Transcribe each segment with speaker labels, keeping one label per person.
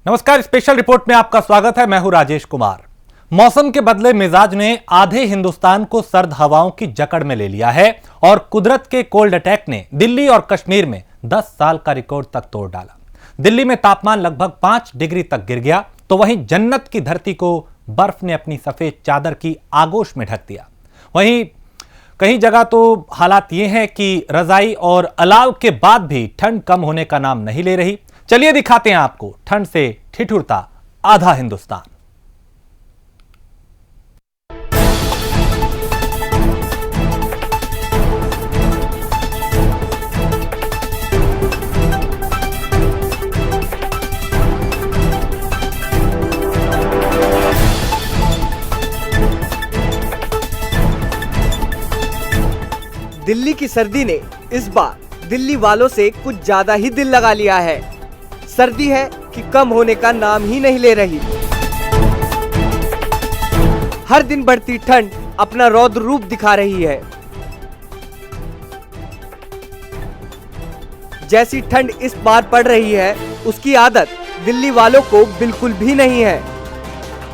Speaker 1: नमस्कार, special report में आपका स्वागत है। मैं हूं राजेश कुमार। मौसम के बदले मिजाज ने आधे हिंदुस्तान को सर्द हवाओं की जकड़ में ले लिया है और कुदरत के कोल्ड अटैक ने दिल्ली और कश्मीर में 10 साल का रिकॉर्ड तक तोड़ डाला। दिल्ली में तापमान लगभग 5 डिग्री तक गिर गया, तो वहीं जन्नत की धरती को बर्फ ने अपनी सफेद चादर की आगोश में ढक दिया। वहीं कई जगह तो हालात ये हैं कि रजाई और अलाव के बाद भी ठंड कम होने का नाम नहीं ले रही। चलिए दिखाते हैं आपको ठंड से ठिठुरता आधा हिंदुस्तान।
Speaker 2: दिल्ली की सर्दी ने इस बार दिल्ली वालों से कुछ ज्यादा ही दिल लगा लिया है। सर्दी है कि कम होने का नाम ही नहीं ले रही। हर दिन बढ़ती ठंड अपना रौद्र रूप दिखा रही है। जैसी ठंड इस बार पड़ रही है, उसकी आदत दिल्ली वालों को बिल्कुल भी नहीं है।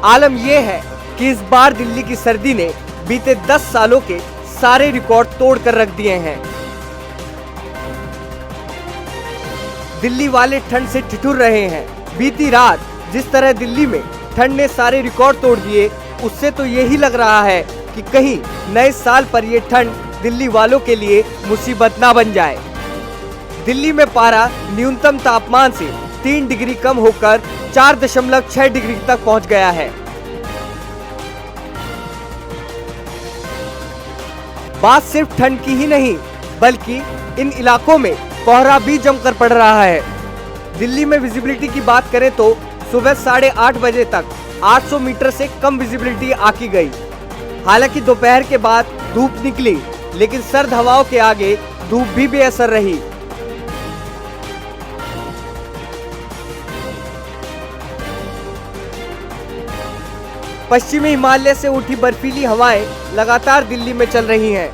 Speaker 2: आलम यह है कि इस बार दिल्ली की सर्दी ने बीते 10 सालों के सारे रिकॉर्ड तोड़ कर रख दिए हैं। दिल्ली वाले ठंड से ठिठुर रहे हैं। बीती रात जिस तरह दिल्ली में ठंड ने सारे रिकॉर्ड तोड़ दिए, उससे तो यही लग रहा है कि कहीं नए साल पर यह ठंड दिल्ली वालों के लिए मुसीबत ना बन जाए। दिल्ली में पारा न्यूनतम तापमान से 3 डिग्री कम होकर 4.6 डिग्री तक पहुंच गया है। बात सिर्फ ठंड की ही नहीं, बल्कि इन इलाकों में कोहरा भी जमकर पड़ रहा है। दिल्ली में विजिबिलिटी की बात करें तो सुबह 8:30 बजे तक 800 मीटर से कम विजिबिलिटी आकी गई। हालांकि दोपहर के बाद धूप निकली, लेकिन सर्द हवाओं के आगे धूप भी बेअसर रही। पश्चिमी हिमालय से उठी बर्फीली हवाएं लगातार दिल्ली में चल रही हैं।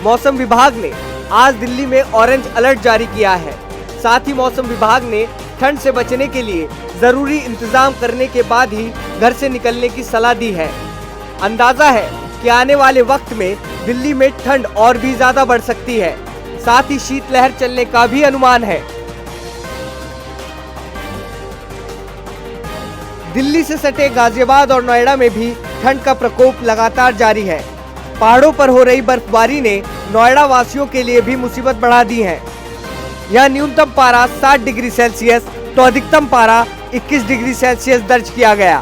Speaker 2: मौसम विभाग ने आज दिल्ली में ऑरेंज अलर्ट जारी किया है। साथ ही मौसम विभाग ने ठंड से बचने के लिए जरूरी इंतजाम करने के बाद ही घर से निकलने की सलाह दी है। अंदाजा है कि आने वाले वक्त में दिल्ली में ठंड और भी ज्यादा बढ़ सकती है। साथ ही शीतलहर चलने का भी अनुमान है। दिल्ली से सटे गाजियाबाद और नोएडा में भी ठंड का प्रकोप लगातार जारी है। पहाड़ों पर हो रही बर्फबारी ने नोएडा वासियों के लिए भी मुसीबत बढ़ा दी है। यह न्यूनतम पारा 7 डिग्री सेल्सियस तो अधिकतम पारा 21 डिग्री सेल्सियस दर्ज किया गया।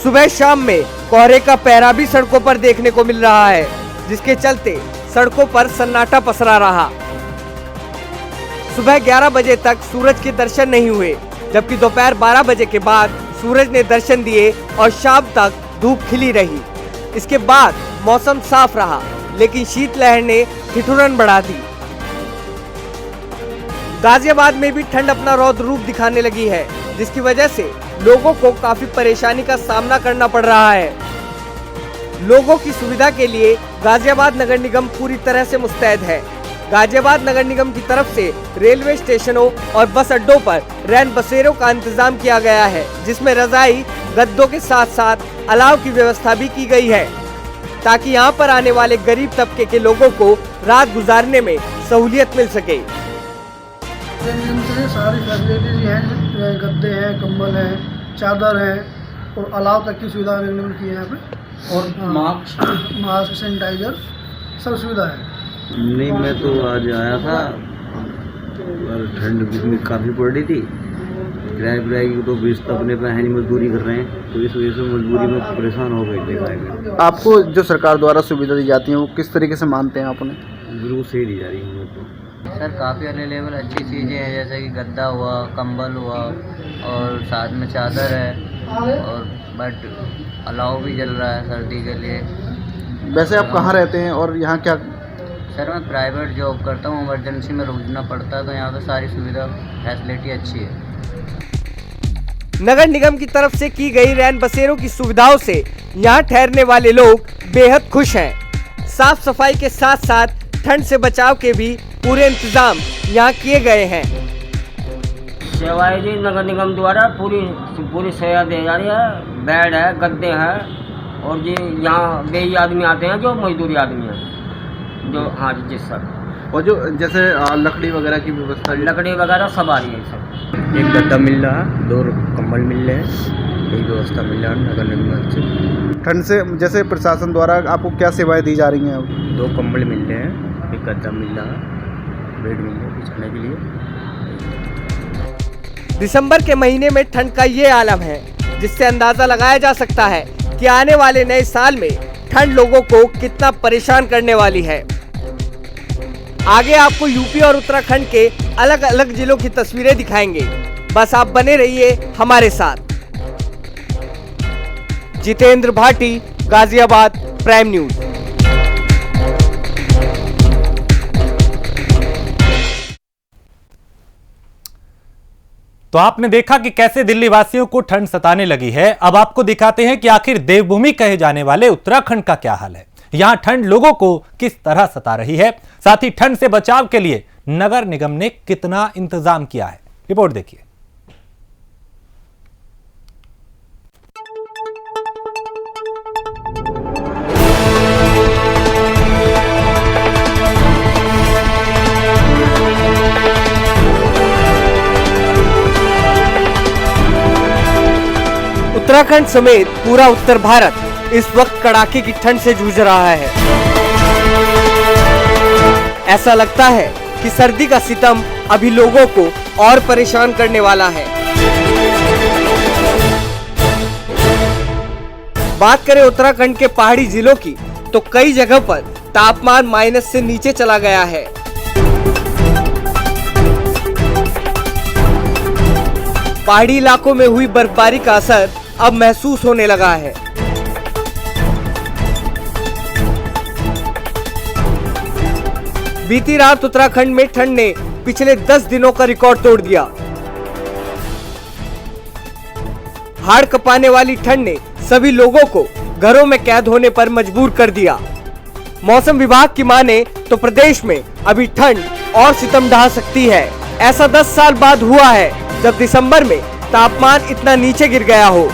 Speaker 2: सुबह शाम में कोहरे का पहरा भी सड़कों पर देखने को मिल रहा है, जिसके चलते सड़कों पर सन्नाटा पसरा रहा। सुबह 11 बजे तक सूरज के दर्शन नहीं हुए, जबकि दोपहर 12 बजे के बाद सूरज ने दर्शन दिए और शाम तक धूप खिली रही। इसके बाद मौसम साफ रहा, लेकिन शीतलहर ने ठिठुरन बढ़ा दी। गाजियाबाद में भी ठंड अपना रौद्र रूप दिखाने लगी है, जिसकी वजह से लोगों को काफी परेशानी का सामना करना पड़ रहा है। लोगों की सुविधा के लिए गाजियाबाद नगर निगम पूरी तरह से मुस्तैद है। गाजियाबाद नगर निगम की तरफ से रेलवे स्टेशनों और बस अड्डों पर रैन बसेरों का इंतजाम किया गया है, जिसमें रजाई गद्दों के साथ साथ अलाव की व्यवस्था भी की गई है, ताकि यहां पर आने वाले गरीब तबके के लोगों को रात गुजारने में सहूलियत मिल सके।
Speaker 3: सारी फैसिलिटीज हैं, गद्दे हैं, कंबल है, चादर है और अलाव तक की सुविधा अवेलेबल की है यहाँ पे। और मास्क, सैनिटाइजर, सब सुविधा है।
Speaker 4: नहीं, मैं तो आज आया था और ठंड भी काफ़ी पड़ रही थी। किराए की तो बेच तो अपने पे है नहीं, मजदूरी कर रहे हैं, तो इस वजह से मजबूरी में परेशान हो गए। देखा
Speaker 5: आपको जो सरकार द्वारा सुविधा दी जाती है वो किस तरीके से मानते हैं आपने?
Speaker 4: बिल्कुल सही दी जा रही है तो।
Speaker 6: सर काफ़ी अवेलेबल अच्छी चीज़ें हैं, जैसे कि गद्दा हुआ, कंबल हुआ और साथ में चादर है और बट अलाव भी जल रहा है सर्दी के लिए।
Speaker 5: वैसे आप कहाँ रहते हैं और यहाँ क्या?
Speaker 6: सर मैं प्राइवेट जॉब करता हूँ, इमरजेंसी में रुकना पड़ता है, तो यहाँ पे सारी सुविधा फैसिलिटी अच्छी है।
Speaker 2: नगर निगम की तरफ से की गई रैन बसेरों की सुविधाओं से यहाँ ठहरने वाले लोग बेहद खुश हैं। साफ सफाई के साथ साथ ठंड से बचाव के भी पूरे इंतजाम यहाँ किए गए हैं।
Speaker 7: सेवाएं जी नगर निगम द्वारा पूरी सेवा दी जा रही है। बेड है, गद्दे हैं और जी यहाँ बेई आदमी आते हैं जो मजदूरी आदमी हैं जो। हाँ जी सर।
Speaker 5: और जो जैसे लकड़ी वगैरह की व्यवस्था,
Speaker 7: लकड़ी वगैरह सब आ रही है सर।
Speaker 6: एक गद्दा मिल रहा है, 2 कंबल मिल रहे हैं, यही व्यवस्था मिल रहा है नगर निगम से।
Speaker 5: ठंड से जैसे प्रशासन द्वारा आपको क्या सेवाएं दी जा रही हैं? अब
Speaker 6: 2 कंबल मिल रहे हैं, एक गद्दा मिल रहा है, बेड मिल रहा है बिछाने के लिए।
Speaker 2: दिसंबर के महीने में ठंड का ये आलम है, जिससे अंदाजा लगाया जा सकता है कि आने वाले नए साल में ठंड लोगों को कितना परेशान करने वाली है। आगे आपको यूपी और उत्तराखंड के अलग अलग जिलों की तस्वीरें दिखाएंगे, बस आप बने रहिए हमारे साथ। Jitendra Bhati, Ghaziabad, prime news.
Speaker 1: तो आपने देखा कि कैसे दिल्ली वासियों को ठंड सताने लगी है। अब आपको दिखाते हैं कि आखिर देवभूमि कहे जाने वाले उत्तराखंड का क्या हाल है। यहां ठंड लोगों को किस तरह सता रही है, साथ ही ठंड से बचाव के लिए नगर निगम ने कितना इंतजाम किया है। रिपोर्ट देखिए।
Speaker 2: उत्तराखंड समेत पूरा उत्तर भारत इस वक्त कड़ाके की ठंड से जूझ रहा है। ऐसा लगता है कि सर्दी का सितम अभी लोगों को और परेशान करने वाला है। बात करें उत्तराखंड के पहाड़ी जिलों की, तो कई जगह पर तापमान माइनस से नीचे चला गया है। पहाड़ी इलाकों में हुई बर्फबारी का असर अब महसूस होने लगा है। बीती रात उत्तराखंड में ठंड ने पिछले 10 दिनों का रिकॉर्ड तोड़ दिया। हाड़ कपाने वाली ठंड ने सभी लोगों को घरों में कैद होने पर मजबूर कर दिया। मौसम विभाग की माने तो प्रदेश में अभी ठंड और सितम ढा सकती है। ऐसा 10 साल बाद हुआ है जब दिसंबर में तापमान इतना नीचे गिर गया हो।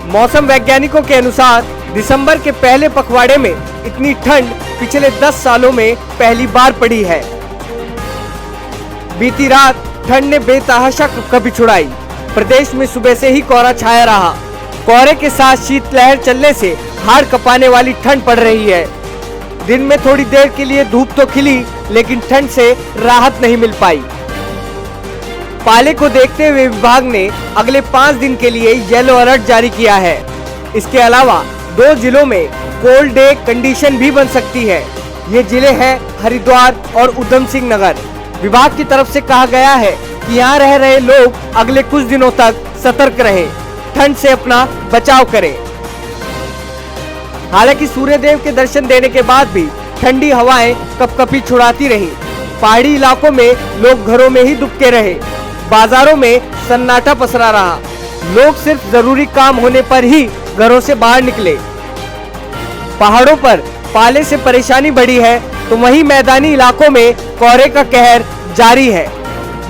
Speaker 2: मौसम वैज्ञानिकों के अनुसार दिसंबर के पहले पखवाड़े में इतनी ठंड पिछले 10 सालों में पहली बार पड़ी है। बीती रात ठंड ने बेतहाशा कभी छुड़ाई। प्रदेश में सुबह से ही कोहरा छाया रहा। कोहरे के साथ शीतलहर चलने से हाड़ कपाने वाली ठंड पड़ रही है। दिन में थोड़ी देर के लिए धूप तो खिली, लेकिन ठंड से राहत नहीं मिल पाई। पाले को देखते हुए विभाग ने अगले 5 दिन के लिए येलो अलर्ट जारी किया है। इसके अलावा 2 जिलों में कोल्ड डे कंडीशन भी बन सकती है। ये जिले हैं हरिद्वार और उधम सिंह नगर। विभाग की तरफ से कहा गया है कि यहाँ रह रहे लोग अगले कुछ दिनों तक सतर्क रहें, ठंड से अपना बचाव करें। हालांकि सूर्यदेव के दर्शन देने के बाद भी ठंडी हवाएं कपकपी छुड़ाती रही। पहाड़ी इलाकों में लोग घरों में ही दुबके रहे। बाजारों में सन्नाटा पसरा रहा। लोग सिर्फ जरूरी काम होने पर ही घरों से बाहर निकले। पहाड़ों पर पाले से परेशानी बढ़ी है, तो वहीं मैदानी इलाकों में कोहरे का कहर जारी है।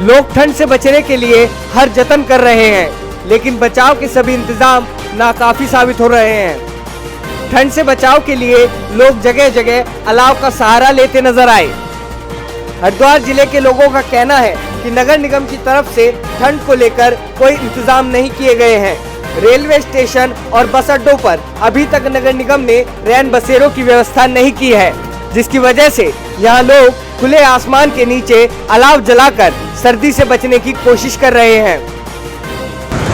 Speaker 2: लोग ठंड से बचने के लिए हर जतन कर रहे हैं, लेकिन बचाव के सभी इंतजाम नाकाफी साबित हो रहे हैं। ठंड से बचाव के लिए लोग जगह जगह अलाव का सहारा लेते नजर आए। हरिद्वार जिले के लोगों का कहना है कि नगर निगम की तरफ से ठंड को लेकर कोई इंतजाम नहीं किए गए हैं। रेलवे स्टेशन और बस अड्डों पर अभी तक नगर निगम ने रैन बसेरों की व्यवस्था नहीं की है, जिसकी वजह से यहाँ लोग खुले आसमान के नीचे अलाव जलाकर सर्दी से बचने की कोशिश कर रहे हैं।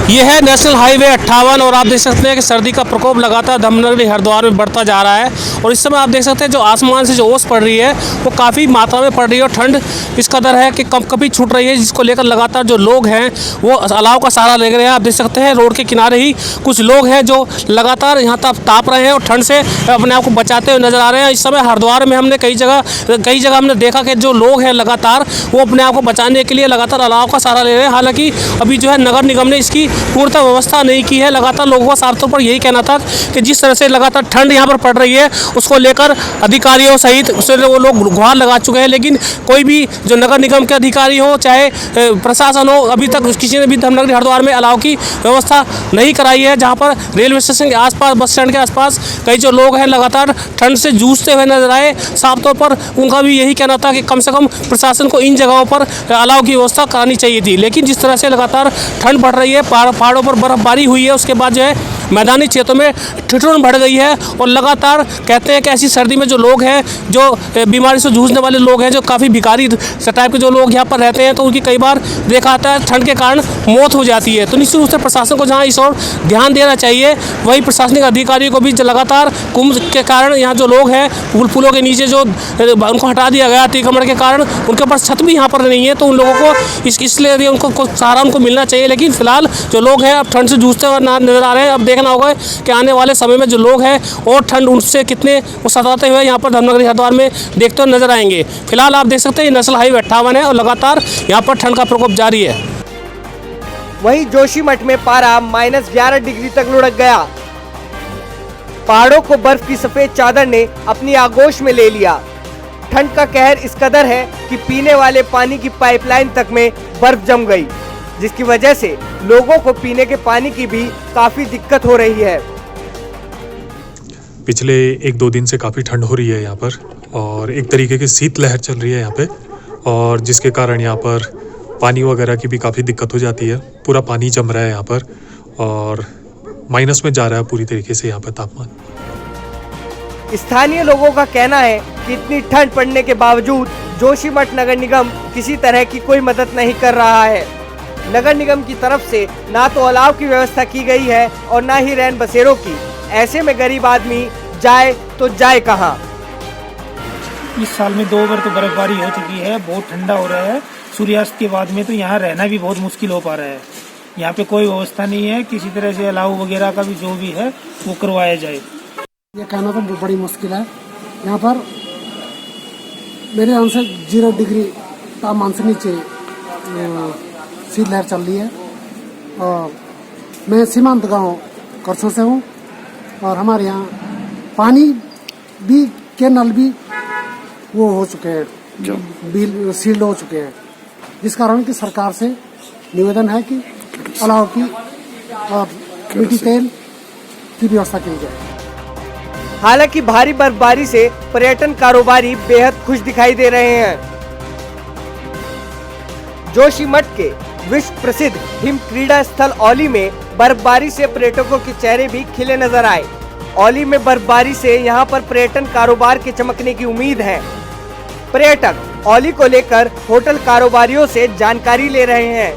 Speaker 8: ये है नेशनल हाईवे 58 और आप देख सकते हैं कि सर्दी का प्रकोप लगातार धर्मनगरी हरिद्वार में बढ़ता जा रहा है। और इस समय आप देख सकते हैं जो आसमान से जो ओस पड़ रही है वो काफ़ी मात्रा में पड़ रही है और ठंड इस कदर है कि कभी छूट रही है, जिसको लेकर लगातार जो लोग हैं वो अलाव का सहारा ले रहे हैं। आप देख सकते हैं रोड के किनारे ही कुछ लोग हैं जो लगातार यहाँ ताप रहे हैं और ठंड से अपने आप को बचाते हुए नजर आ रहे हैं। इस समय हरिद्वार में हमने कई जगह हमने देखा कि जो लोग हैं लगातार वो अपने आप को बचाने के लिए लगातार अलाव का सहारा ले रहे हैं। हालांकि अभी जो है नगर निगम ने इसकी पूर्णतः व्यवस्था नहीं की है। लगातार लोगों का साफ तौर पर यही कहना था कि जिस तरह से लगातार ठंड यहाँ पर पड़ रही है उसको लेकर अधिकारियों सहित वो लोग गुहार लगा चुके हैं, लेकिन कोई भी जो नगर निगम के अधिकारी हो चाहे प्रशासन हो, अभी तक किसी ने भी धर्मनगरी हरिद्वार में अलाव की व्यवस्था नहीं कराई है। जहाँ पर रेलवे स्टेशन के आसपास, बस स्टैंड के आसपास कई जो लोग हैं लगातार ठंड से जूझते हुए नजर आए। साफ तौर पर उनका भी यही कहना था कि कम से कम प्रशासन को इन जगहों पर अलाव की व्यवस्था करानी चाहिए थी, लेकिन जिस तरह से लगातार ठंड बढ़ रही है, पहाड़ों पर बर्फबारी हुई है, उसके बाद जो है मैदानी क्षेत्रों में ठिठुरन बढ़ गई है और लगातार कहते हैं कि ऐसी सर्दी में जो लोग हैं, जो बीमारी से जूझने वाले लोग हैं, जो काफ़ी भिखारी टाइप के जो लोग यहाँ पर रहते हैं, तो उनकी कई बार देखा आता है ठंड के कारण मौत हो जाती है। तो निश्चित रूप से प्रशासन को जहाँ इस ओर ध्यान देना चाहिए, वही प्रशासनिक अधिकारियों को भी लगातार कुंभ के कारण यहाँ जो लोग हैं पुलों के नीचे जो उनको हटा दिया गया अतिक्रमण के कारण, उनके पास छत भी यहाँ पर नहीं है, तो उन लोगों को इसलिए उनको सहारा उनको मिलना चाहिए। लेकिन फिलहाल जो लोग हैं अब ठंड से जूझते हुए नजर आ रहे हैं। अब देखना होगा कि आने वाले समय में जो लोग हैं और ठंड उनसे कितने वो सताते हुए यहाँ पर धर्मनगरी हरिद्वार में देखते हुए नजर आएंगे। फिलहाल आप देख सकते हैं नेशनल हाईवे 58 है और लगातार यहाँ पर ठंड का प्रकोप जारी है।
Speaker 2: वहीं जोशीमठ में पारा -11 डिग्री तक लुढ़क गया। पहाड़ों को बर्फ की सफेद चादर ने अपनी आगोश में ले लिया। ठंड का कहर इस कदर है कि पीने वाले पानी की पाइपलाइन तक में बर्फ जम गई, जिसकी वजह से लोगों को पीने के पानी की भी काफी दिक्कत हो रही है।
Speaker 9: पिछले 1-2 दिन से काफ़ी ठंड हो रही है यहाँ पर और एक तरीके की शीतलहर चल रही है यहाँ पे, और जिसके कारण यहाँ पर पानी वगैरह की भी काफ़ी दिक्कत हो जाती है। पूरा पानी जम रहा है यहाँ पर और माइनस में जा रहा है पूरी तरीके से यहाँ पर तापमान।
Speaker 2: स्थानीय लोगों का कहना है कि इतनी ठंड पड़ने के बावजूद जोशीमठ नगर निगम किसी तरह की कोई मदद नहीं कर रहा है। नगर निगम की तरफ से ना तो अलाव की व्यवस्था की गई है और ना ही रैन बसेरों की। ऐसे में गरीब आदमी जाए तो जाए कहाँ।
Speaker 10: इस साल में 2 बार तो बर्फबारी हो चुकी है, बहुत ठंडा हो रहा है। सूर्यास्त के बाद में तो यहाँ रहना भी बहुत मुश्किल हो पा रहा है। यहाँ पे कोई व्यवस्था नहीं है, किसी तरह से अलाव वगैरह का भी जो भी है वो करवाया जाए।
Speaker 11: ये कहना तो बड़ी मुश्किल है। यहाँ पर मेरे यहाँ से 0 डिग्री तापमान से नीचे शीतलहर चल रही है। और मैं सीमांत गांव करसों से हूँ और हमारे यहाँ पानी भी के नल भी वो हो चुके हैं, जो बिल सील्ड हो चुके हैं, जिस कारण की सरकार से निवेदन है कि अलाव की और मिट्टी तेल की व्यवस्था की जाए।
Speaker 2: हालांकि भारी बर्फबारी से पर्यटन कारोबारी बेहद खुश दिखाई दे रहे हैं। जोशीमठ के विश्व प्रसिद्ध हिम क्रीड़ा स्थल औली में बर्फबारी से पर्यटकों के चेहरे भी खिले नजर आए। औली में बर्फबारी से यहां पर पर्यटन कारोबार के चमकने की उम्मीद है। पर्यटक औली को लेकर होटल कारोबारियों से जानकारी ले रहे हैं।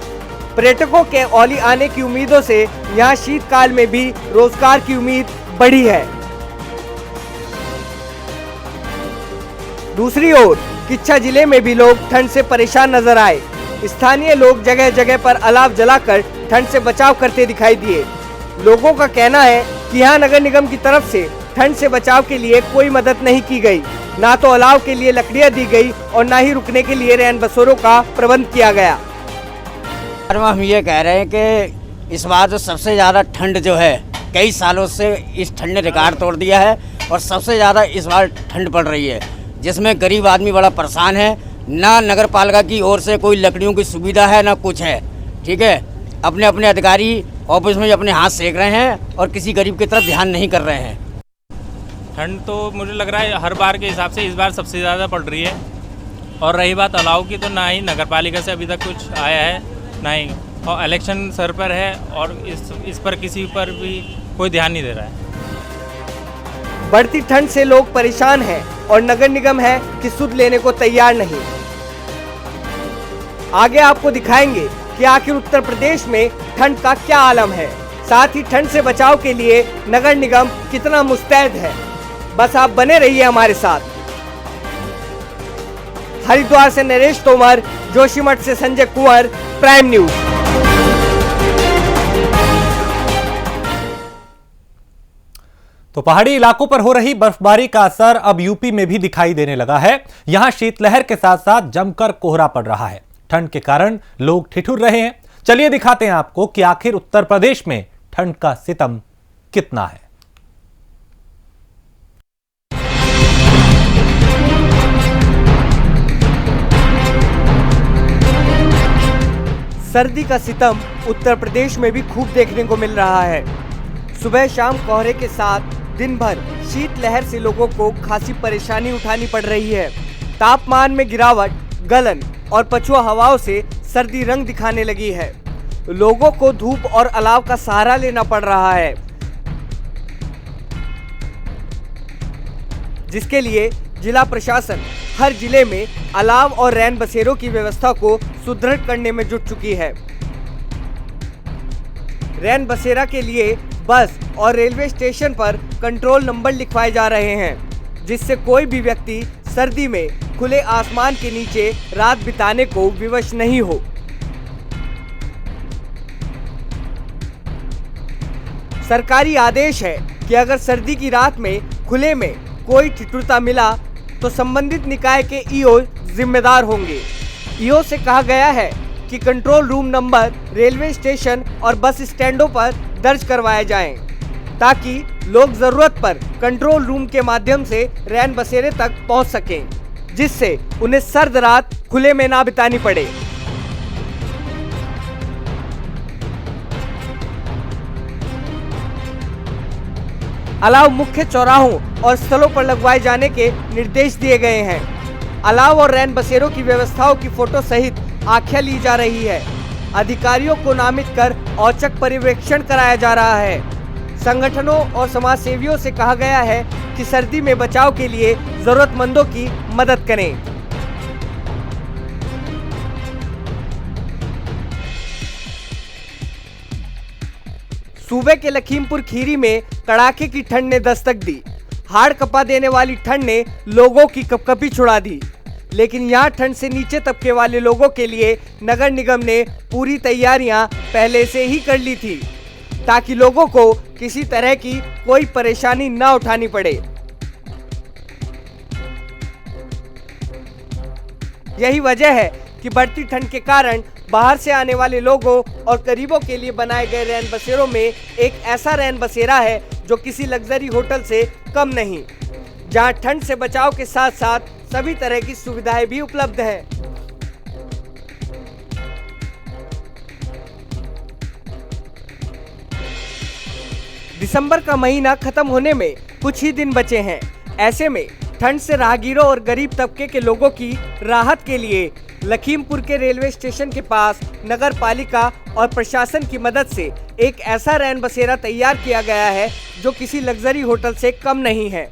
Speaker 2: पर्यटकों के औली आने की उम्मीदों से यहां शीतकाल में भी रोजगार की उम्मीद बढ़ी है। दूसरी ओर किच्छा जिले में भी लोग ठंड से परेशान नजर आए। स्थानीय लोग जगह जगह पर अलाव जलाकर ठंड से बचाव करते दिखाई दिए। लोगों का कहना है कि यहाँ नगर निगम की तरफ से ठंड से बचाव के लिए कोई मदद नहीं की गई, ना तो अलाव के लिए लकड़ियाँ दी गई और ना ही रुकने के लिए रैन बसेरों का प्रबंध किया गया।
Speaker 12: हम ये कह रहे हैं कि इस बार जो सबसे ज़्यादा ठंड जो है, कई सालों से इस ठंड ने रिकॉर्ड तोड़ दिया है और सबसे ज़्यादा इस बार ठंड पड़ रही है, जिसमें गरीब आदमी बड़ा परेशान है। ना नगर पालिका की ओर से कोई लकड़ियों की सुविधा है, ना कुछ है। ठीक है, अपने अपने अधिकारी ऑफिस में अपने हाथ सेक रहे हैं और किसी गरीब की तरफ ध्यान नहीं कर रहे हैं।
Speaker 13: ठंड तो मुझे लग रहा है हर बार के हिसाब से इस बार सबसे ज़्यादा पड़ रही है। और रही बात अलाव की, तो ना ही नगर पालिका से अभी तक कुछ आया है, ना ही, और इलेक्शन सर पर है और इस पर किसी पर भी कोई ध्यान नहीं दे रहा है।
Speaker 2: बढ़ती ठंड से लोग परेशान हैं और नगर निगम है कि सुध लेने को तैयार नहीं। आगे आपको दिखाएंगे कि आखिर उत्तर प्रदेश में ठंड का क्या आलम है, साथ ही ठंड से बचाव के लिए नगर निगम कितना मुस्तैद है। बस आप बने रहिए हमारे साथ। हरिद्वार से नरेश तोमर, जोशीमठ से संजय कुंवर, प्राइम न्यूज।
Speaker 1: तो पहाड़ी इलाकों पर हो रही बर्फबारी का असर अब यूपी में भी दिखाई देने लगा है। यहां शीतलहर के साथ साथ जमकर कोहरा पड़ रहा है। ठंड के कारण लोग ठिठुर रहे हैं। चलिए दिखाते हैं आपको कि आखिर उत्तर प्रदेश में ठंड का सितम कितना है।
Speaker 2: सर्दी का सितम उत्तर प्रदेश में भी खूब देखने को मिल रहा है। सुबह शाम कोहरे के साथ दिन भर शीतलहर से लोगों को खासी परेशानी उठानी पड़ रही है। तापमान में गिरावट, गलन और पछुआ हवाओं से सर्दी रंग दिखाने लगी है। लोगों को धूप और अलाव का सहारा लेना पड़ रहा है, जिसके लिए जिला प्रशासन हर जिले में अलाव और रैन बसेरों की व्यवस्था को सुदृढ़ करने में जुट चुकी है। रैन बसेरा के लिए बस और रेलवे स्टेशन पर कंट्रोल नंबर लिखवाए जा रहे हैं, जिससे कोई भी व्यक्ति सर्दी में खुले आसमान के नीचे रात बिताने को विवश नहीं हो। सरकारी आदेश है कि अगर सर्दी की रात में खुले में कोई ठिठुरता मिला तो संबंधित निकाय के ईओ जिम्मेदार होंगे। ईओ से कहा गया है कि control room number railway station और बस स्टैंडों पर दर्ज करवाए जाएं, ताकि लोग जरूरत पर कंट्रोल रूम के माध्यम से रैन बसेरे तक पहुंच सकें, जिससे उन्हें सर्द रात खुले में ना बितानी पड़े। अलाव मुख्य चौराहों और स्थलों पर लगवाए जाने के निर्देश दिए गए हैं। अलाव और रैन बसेरों की व्यवस्थाओं की फोटो सहित आख्या ली जा रही है। अधिकारियों को नामित कर औचक पर्यवेक्षण कराया जा रहा है। संगठनों और समाज सेवियों से कहा गया है कि सर्दी में बचाव के लिए जरूरतमंदों की मदद करें। सूबे के लखीमपुर खीरी में कड़ाके की ठंड ने दस्तक दी। हाड़ कपा देने वाली ठंड ने लोगों की कपकपी छुड़ा दी, लेकिन यहाँ ठंड से नीचे तबके वाले लोगों के लिए नगर निगम ने पूरी तैयारियां पहले से ही कर ली थी, ताकि लोगों को किसी तरह की कोई परेशानी न उठानी पड़े। यही वजह है कि बढ़ती ठंड के कारण बाहर से आने वाले लोगों और करीबों के लिए बनाए गए रैन बसेरों में एक ऐसा रैन बसेरा है जो किसी लग्जरी होटल से कम नहीं, जहां ठंड से बचाव के साथ साथ सभी तरह की सुविधाएं भी उपलब्ध हैं। दिसंबर का महीना खत्म होने में कुछ ही दिन बचे हैं। ऐसे में ठंड से राहगीरों और गरीब तबके के लोगों की राहत के लिए लखीमपुर के रेलवे स्टेशन के पास नगर पालिका और प्रशासन की मदद से एक ऐसा रैन बसेरा तैयार किया गया है जो किसी लग्जरी होटल से कम नहीं है।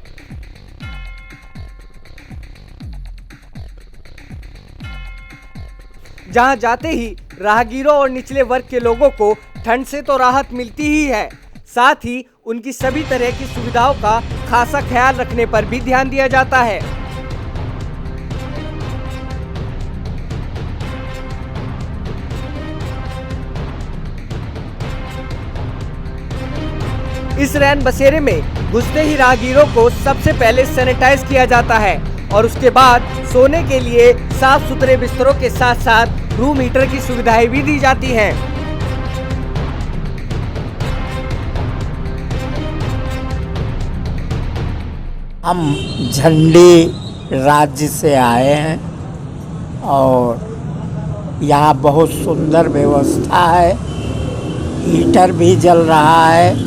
Speaker 2: जहां जाते ही राहगीरों और निचले वर्ग के लोगों को ठंड से तो राहत मिलती ही है, साथ ही उनकी सभी तरह की सुविधाओं का खासा ख्याल रखने पर भी ध्यान दिया जाता है। इस रैन बसेरे में घुसते ही राहगीरों को सबसे पहले सैनिटाइज किया जाता है और उसके बाद सोने के लिए साफ सुथरे बिस्तरों के साथ साथ रूम हीटर की सुविधाएं भी दी जाती हैं।
Speaker 14: हम झंडी राज्य से आए हैं और यहाँ बहुत सुंदर व्यवस्था है, हीटर भी जल रहा है,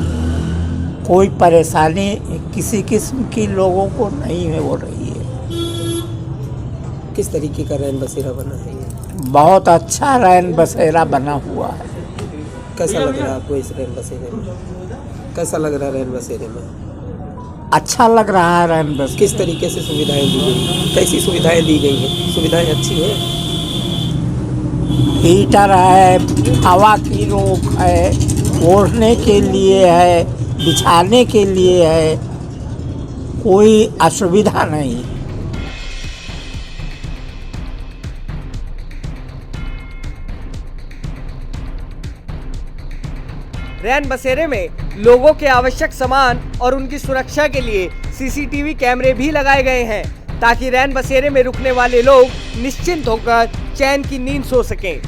Speaker 14: कोई परेशानी किसी किस्म की लोगों को नहीं हो रही है।
Speaker 2: किस तरीके का रैन बसेरा बना है ये?
Speaker 14: बहुत अच्छा रैन बसेरा बना हुआ है।
Speaker 2: कैसा लग रहा है आपको इस रैन बसेरे में? कैसा लग रहा है रैन बसेरे में?
Speaker 14: अच्छा लग रहा है रैन बसेरा।
Speaker 2: किस तरीके से सुविधाएं दी गई? कैसी सुविधाएं दी गई हैं? सुविधाएं अच्छी है?
Speaker 14: हीटर है, हवा की रोक है, ओढ़ने के लिए है, बिछाने के लिए है, कोई असुविधा नहीं।
Speaker 2: रैन बसेरे में लोगों के आवश्यक सामान और उनकी सुरक्षा के लिए सीसीटीवी कैमरे भी लगाए गए हैं, ताकि रैन बसेरे में रुकने वाले लोग निश्चिंत होकर चैन की नींद सो सकें।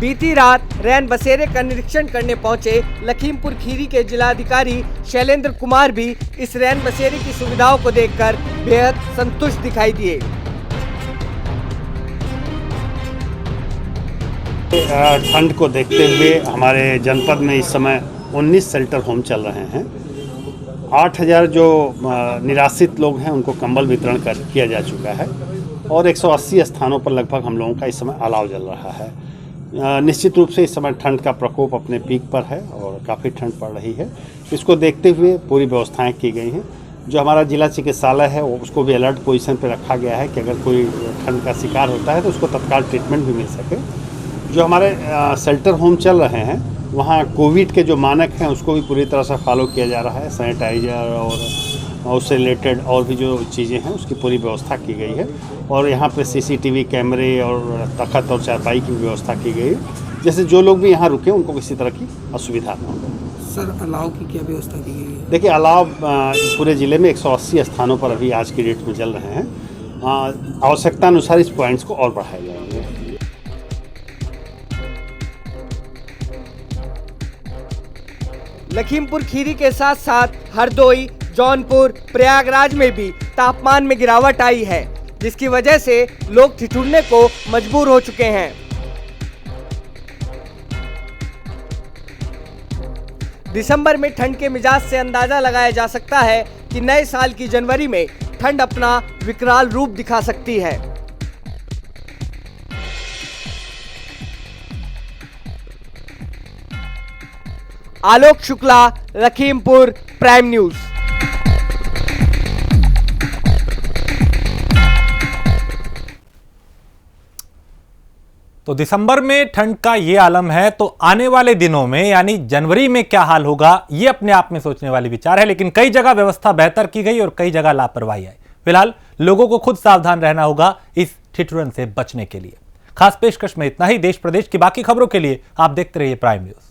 Speaker 2: बीती रात रैन बसेरे का निरीक्षण करने पहुंचे लखीमपुर खीरी के जिलाधिकारी शैलेंद्र कुमार भी इस रैन बसेरे की सुविधाओं को देखकर बेहद संतुष्ट दिखाई दिए।
Speaker 15: ठंड को देखते हुए हमारे जनपद में इस समय 19 शेल्टर होम चल रहे हैं। 8000 जो निराश्रित लोग हैं उनको कंबल वितरण किया जा चुका है और 180 स्थानों पर लगभग हम लोगों का इस समय अलाव चल रहा है। निश्चित रूप से इस समय ठंड का प्रकोप अपने पीक पर है और काफ़ी ठंड पड़ रही है। इसको देखते हुए पूरी व्यवस्थाएं की गई हैं। जो हमारा जिला चिकित्सालय है उसको भी अलर्ट पोजीशन पर रखा गया है कि अगर कोई ठंड का शिकार होता है तो उसको तत्काल ट्रीटमेंट भी मिल सके। जो हमारे शेल्टर होम चल रहे हैं वहाँ कोविड के जो मानक हैं उसको भी पूरी तरह से फॉलो किया जा रहा है। सैनिटाइजर और उससे रिलेटेड और भी जो चीज़ें हैं उसकी पूरी व्यवस्था की गई है और यहाँ पे CCTV कैमरे और तख्त और चारपाई की व्यवस्था की गई है, जैसे जो लोग भी यहाँ रुके उनको किसी तरह की असुविधा न हो।
Speaker 10: सर अलाव की क्या व्यवस्था की गई है?
Speaker 15: देखिए अलाव पूरे ज़िले में 180 स्थानों पर अभी आज की डेट में चल रहे हैं। आवश्यकता अनुसार इस पॉइंट्स को और बढ़ाए जाएंगे।
Speaker 2: लखीमपुर खीरी के साथ साथ हरदोई, जौनपुर, प्रयागराज में भी तापमान में गिरावट आई है, जिसकी वजह से लोग ठिठुरने को मजबूर हो चुके हैं। दिसंबर में ठंड के मिजाज से अंदाजा लगाया जा सकता है कि नए साल की जनवरी में ठंड अपना विकराल रूप दिखा सकती है। Alok Shukla, Lakhimpur, prime news.
Speaker 1: तो दिसंबर में ठंड का ये आलम है, तो आने वाले दिनों में यानी जनवरी में क्या हाल होगा, ये अपने आप में सोचने वाली विचार है। लेकिन कई जगह व्यवस्था बेहतर की गई और कई जगह लापरवाही आई। फिलहाल लोगों को खुद सावधान रहना होगा इस ठिठुरन से बचने के लिए। खास पेशकश में इतना ही। देश प्रदेश की बाकी खबरों के लिए आप देखते रहिए प्राइम न्यूज।